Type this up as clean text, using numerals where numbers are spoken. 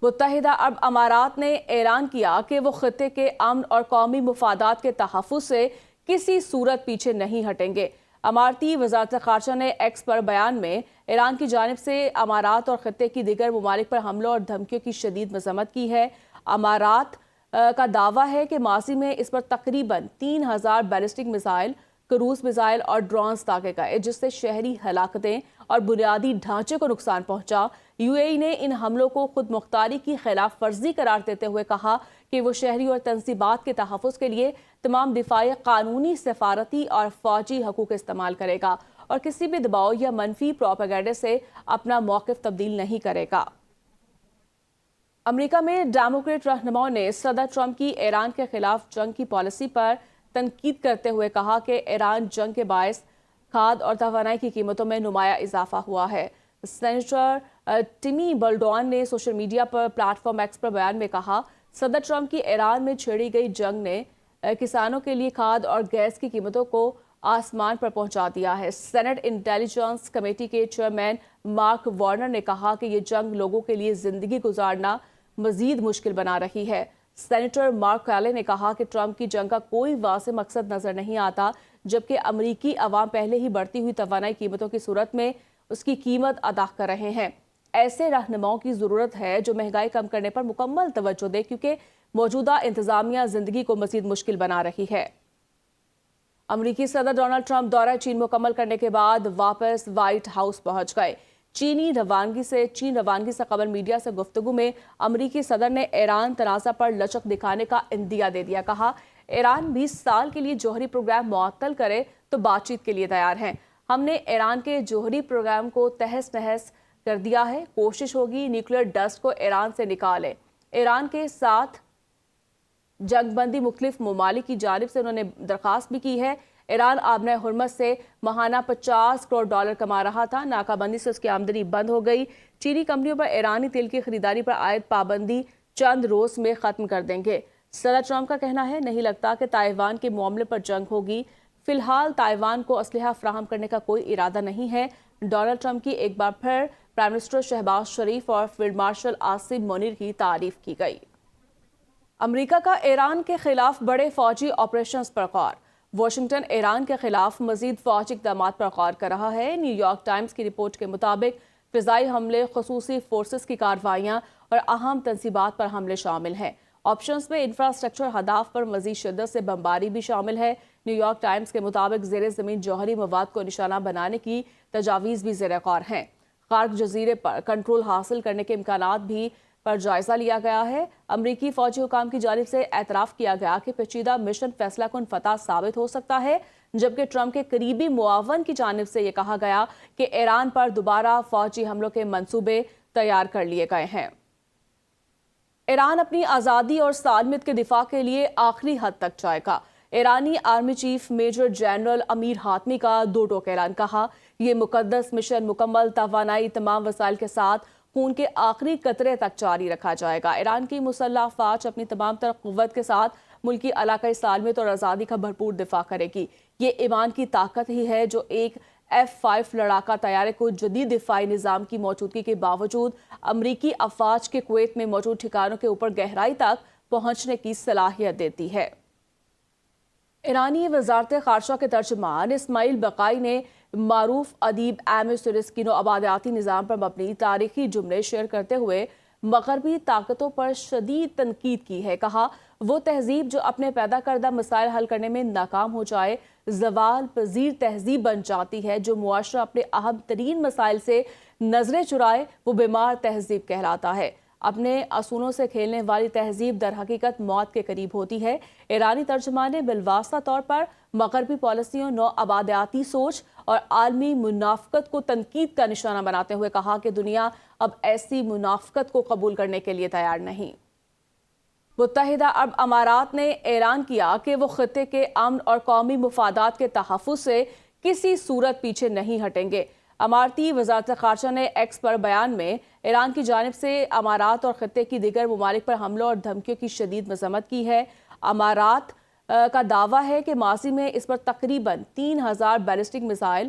متحدہ عرب امارات نے اعلان کیا کہ وہ خطے کے امن اور قومی مفادات کے تحفظ سے کسی صورت پیچھے نہیں ہٹیں گے۔ اماراتی وزارت خارجہ نے ایکس پر بیان میں ایران کی جانب سے امارات اور خطے کی دیگر ممالک پر حملوں اور دھمکیوں کی شدید مذمت کی ہے۔ امارات کا دعویٰ ہے کہ ماضی میں اس پر تقریباً 3000 بیلسٹک میزائل، کروز میزائل اور ڈرونز داغے گئے، جس سے شہری ہلاکتیں اور بنیادی ڈھانچے کو نقصان پہنچا۔ یو اے ای نے ان حملوں کو خود مختاری کی خلاف ورزی قرار دیتے ہوئے کہا کہ وہ شہری اور تنصیبات کے تحفظ کے لیے تمام دفاعی، قانونی، سفارتی اور فوجی حقوق استعمال کرے گا اور کسی بھی دباؤ یا منفی پروپیگنڈے سے اپنا موقف تبدیل نہیں کرے گا۔ امریکہ میں ڈیموکریٹ رہنماؤں نے صدر ٹرمپ کی ایران کے خلاف جنگ کی پالیسی پر تنقید کرتے ہوئے کہا کہ ایران جنگ کے باعث کھاد اور توانائی کی قیمتوں میں نمایاں اضافہ ہوا ہے۔ سینیٹر ٹیمی بلڈون نے سوشل میڈیا پر پلیٹ فارم ایکس پر بیان میں کہا، صدر ٹرمپ کی ایران میں چھیڑی گئی جنگ نے کسانوں کے لیے کھاد اور گیس کی قیمتوں کو آسمان پر پہنچا دیا ہے۔ سینٹ انٹیلیجنس کمیٹی کے چیئرمین مارک وارنر نے کہا کہ یہ جنگ لوگوں کے لیے زندگی گزارنا مزید مشکل بنا رہی ہے۔ سینیٹر مارک کیلی نے کہا کہ ٹرمپ کی جنگ کا کوئی واضح مقصد نظر نہیں آتا، جبکہ امریکی عوام پہلے ہی بڑھتی ہوئی توانائی قیمتوں کی صورت میں اس کی قیمت ادا کر رہے ہیں۔ ایسے رہنماؤں کی ضرورت ہے جو مہنگائی کم کرنے پر مکمل توجہ دے، کیونکہ موجودہ انتظامیہ زندگی کو مزید مشکل بنا رہی ہے۔ امریکی صدر ڈونلڈ ٹرمپ دورہ چین مکمل کرنے کے بعد واپس وائٹ ہاؤس پہنچ گئے۔ چین روانگی سے قبل میڈیا سے گفتگو میں امریکی صدر نے ایران تنازع پر لچک دکھانے کا عندیہ دے دیا۔ کہا، ایران 20 سال کے لیے جوہری پروگرام معطل کرے تو بات چیت کے لیے تیار ہیں۔ ہم نے ایران کے جوہری پروگرام کو تہس نہس کر دیا ہے۔ کوشش ہوگی نیوکلیر ڈسٹ کو ایران سے نکالے۔ ایران کے ساتھ جنگ بندی مختلف ممالک کی جانب سے انہوں نے درخواست بھی کی ہے۔ ایران آبنہ ہرمز سے ماہانہ $50 کروڑ کما رہا تھا، ناکہ بندی سے اس کی آمدنی بند ہو گئی۔ چینی کمپنیوں پر ایرانی تیل کی خریداری پر عائد پابندی چند روز میں ختم کر دیں گے۔ صدر ٹرمپ کا کہنا ہے، نہیں لگتا کہ تائیوان کے معاملے پر جنگ ہوگی۔ فی الحال تائیوان کو اسلحہ فراہم کرنے کا کوئی ارادہ نہیں ہے۔ ڈونلڈ ٹرمپ کی ایک بار پھر پرائم منسٹر شہباز شریف اور فیلڈ مارشل عاصم منیر کی تعریف کی گئی۔ امریکہ کا ایران کے خلاف بڑے فوجی آپریشنز پر غور۔ واشنگٹن ایران کے خلاف مزید فوجی اقدامات پر غور کر رہا ہے۔ نیو یارک ٹائمز کی رپورٹ کے مطابق فضائی حملے، خصوصی فورسز کی کارروائیاں اور اہم تنصیبات پر حملے شامل ہیں۔ آپشنز میں انفراسٹرکچر اہداف پر مزید شدت سے بمباری بھی شامل ہے۔ نیو یارک ٹائمز کے مطابق زیر زمین جوہری مواد کو نشانہ بنانے کی تجاویز بھی زیر غور ہیں۔ خارق جزیرے پر کنٹرول حاصل کرنے کے امکانات بھی پر جائزہ لیا گیا ہے۔ امریکی فوجی حکام کی جانب سے اعتراف کیا گیا کہ پیچیدہ مشن فیصلہ کن فتح ثابت ہو سکتا ہے، جبکہ ٹرمپ کے قریبی معاون کی جانب سے یہ کہا گیا کہ ایران پر دوبارہ فوجی حملوں کے منصوبے تیار کر لیے گئے ہیں۔ ایران اپنی آزادی اور سالمیت کے دفاع کے لیے آخری حد تک جائے گا۔ ایرانی آرمی چیف میجر جنرل امیر حاتمی کا دو ٹوک اعلان، کہا، یہ مقدس مشن مکمل توانائی، تمام وسائل کے ساتھ خون کے آخری قطرے تک جاری رکھا جائے گا۔ ایران کی مسلح افواج اپنی تمام تر قوت کے ساتھ ملکی علاقائی سالمیت اور آزادی کا بھرپور دفاع کرے گی۔ یہ ایمان کی طاقت ہی ہے جو ایک F-5 لڑاکا طیارے کو جدید دفاعی نظام کی موجودگی کے باوجود امریکی افواج کے کویت میں موجود ٹھکانوں کے اوپر گہرائی تک پہنچنے کی صلاحیت دیتی ہے۔ ایرانی وزارت خارجہ کے ترجمان اسماعیل بقائی نے معروف ادیب ایم سیریس کی نوآبادیاتی نظام پر مبنی تاریخی جملے شیئر کرتے ہوئے مغربی طاقتوں پر شدید تنقید کی ہے۔ کہا، وہ تہذیب جو اپنے پیدا کردہ مسائل حل کرنے میں ناکام ہو جائے زوال پذیر تہذیب بن جاتی ہے۔ جو معاشرہ اپنے اہم ترین مسائل سے نظریں چرائے وہ بیمار تہذیب کہلاتا ہے۔ اپنے اصولوں سے کھیلنے والی تہذیب در حقیقت موت کے قریب ہوتی ہے۔ ایرانی ترجمان نے بالواسطہ طور پر مغربی پالیسیوں، نوآبادیاتی سوچ اور عالمی منافقت کو تنقید کا نشانہ بناتے ہوئے کہا کہ دنیا اب ایسی منافقت کو قبول کرنے کے لیے تیار نہیں۔ متحدہ عرب امارات نے اعلان کیا کہ وہ خطے کے امن اور قومی مفادات کے تحفظ سے کسی صورت پیچھے نہیں ہٹیں گے۔ اماراتی وزارت خارجہ نے ایکس پر بیان میں ایران کی جانب سے امارات اور خطے کی دیگر ممالک پر حملوں اور دھمکیوں کی شدید مذمت کی ہے۔ امارات کا دعویٰ ہے کہ ماضی میں اس پر تقریباً 3000 بیلسٹک میزائل،